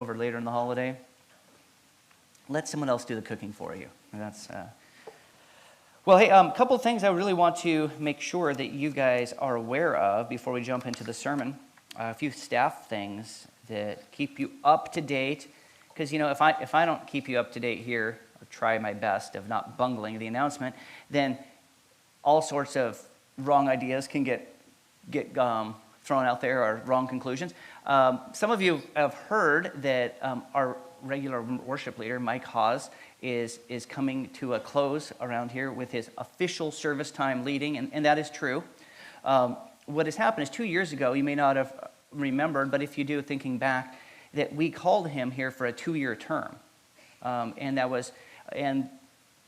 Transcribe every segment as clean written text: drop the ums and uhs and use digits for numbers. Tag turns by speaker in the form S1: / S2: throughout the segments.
S1: over later in the holiday, let someone else do the cooking for you. Well, hey, a couple things I really want to make sure that you guys are aware of before we jump into the sermon. A few staff things that keep you up to date. Because, if I don't keep you up to date here, or try my best of not bungling the announcement, then all sorts of wrong ideas can get thrown out there, or wrong conclusions. Some of you have heard that our regular worship leader, Mike Hawes, is coming to a close around here with his official service time leading, and that is true. What has happened is 2 years ago, you may not have remembered, but if you do, thinking back, that we called him here for a 2-year term, and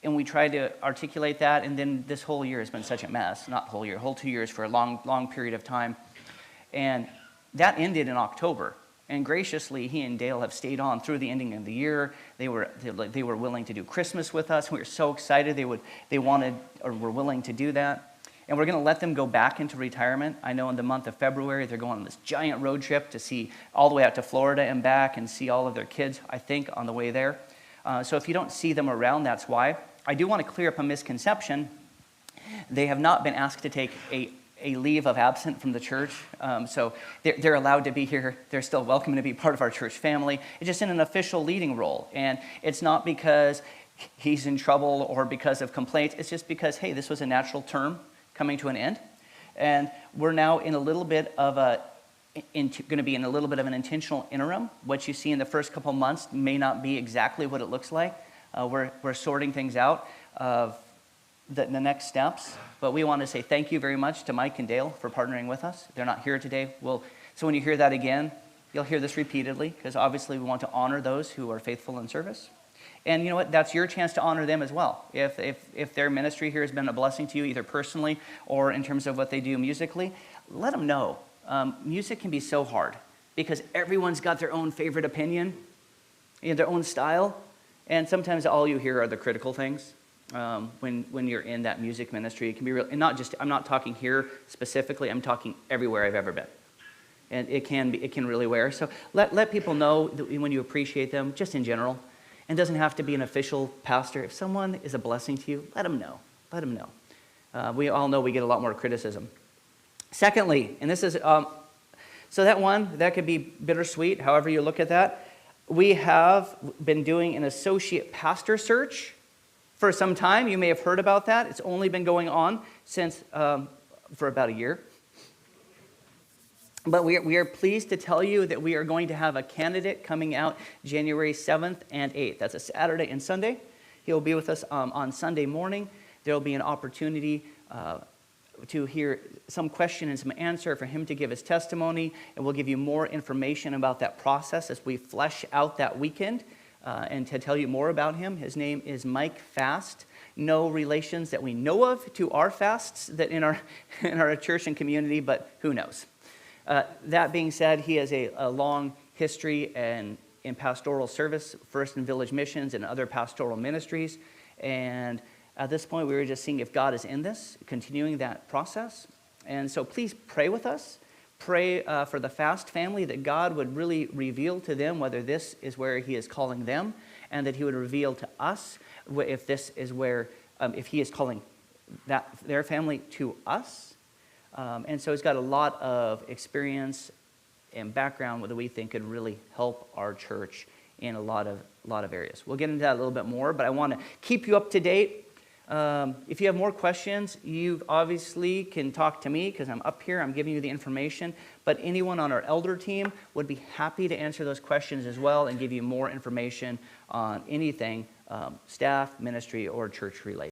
S1: we tried to articulate that, and then this whole year has been such a mess. Not whole year, whole 2 years for a long period of time, and that ended in October. And graciously, he and Dale have stayed on through the ending of the year. They were willing to do Christmas with us. We were so excited they wanted or were willing to do that. And we're going to let them go back into retirement. I know in the month of February, they're going on this giant road trip to see all the way out to Florida and back and see all of their kids, I think, on the way there. So if you don't see them around, that's why. I do want to clear up a misconception. They have not been asked to take a leave of absence from the church. So they're allowed to be here. They're still welcome to be part of our church family. It's just in an official leading role. And it's not because he's in trouble or because of complaints. It's just because, hey, this was a natural term coming to an end. And we're now in a little bit of going to be in a little bit of an intentional interim. What you see in the first couple months may not be exactly what it looks like. We're sorting things out of the next steps. But we want to say thank you very much to Mike and Dale for partnering with us. They're not here today. So when you hear that again, you'll hear this repeatedly, because obviously we want to honor those who are faithful in service. And you know what? That's your chance to honor them as well. If their ministry here has been a blessing to you, either personally or in terms of what they do musically, let them know. Music can be so hard because everyone's got their own favorite opinion, their own style, and sometimes all you hear are the critical things. When you're in that music ministry, it can be real. And I'm not talking here specifically. I'm talking everywhere I've ever been, and it can really wear. So let people know that when you appreciate them, just in general. And doesn't have to be an official pastor. If someone is a blessing to you, let them know. Let them know. We all know we get a lot more criticism. Secondly, and this is, so that could be bittersweet, however you look at that. We have been doing an associate pastor search for some time. You may have heard about that. It's only been going on since, for about a year. But we are pleased to tell you that we are going to have a candidate coming out January 7th and 8th. That's a Saturday and Sunday. He'll be with us on Sunday morning. There will be an opportunity to hear some question and some answer for him to give his testimony. And we'll give you more information about that process as we flesh out that weekend. And to tell you more about him, his name is Mike Fast. No relations that we know of to our Fasts that in our church and community, but who knows? That being said, he has a long history in pastoral service, first in village missions and other pastoral ministries. And at this point, we were just seeing if God is in this, continuing that process. And so please pray with us. Pray for the Fast family, that God would really reveal to them whether this is where he is calling them, and that he would reveal to us if this is where, if he is calling their family to us. And so he's got a lot of experience and background that we think could really help our church in a lot of areas. We'll get into that a little bit more, but I want to keep you up to date. If you have more questions, you obviously can talk to me because I'm up here. I'm giving you the information. But anyone on our elder team would be happy to answer those questions as well and give you more information on anything staff, ministry, or church related.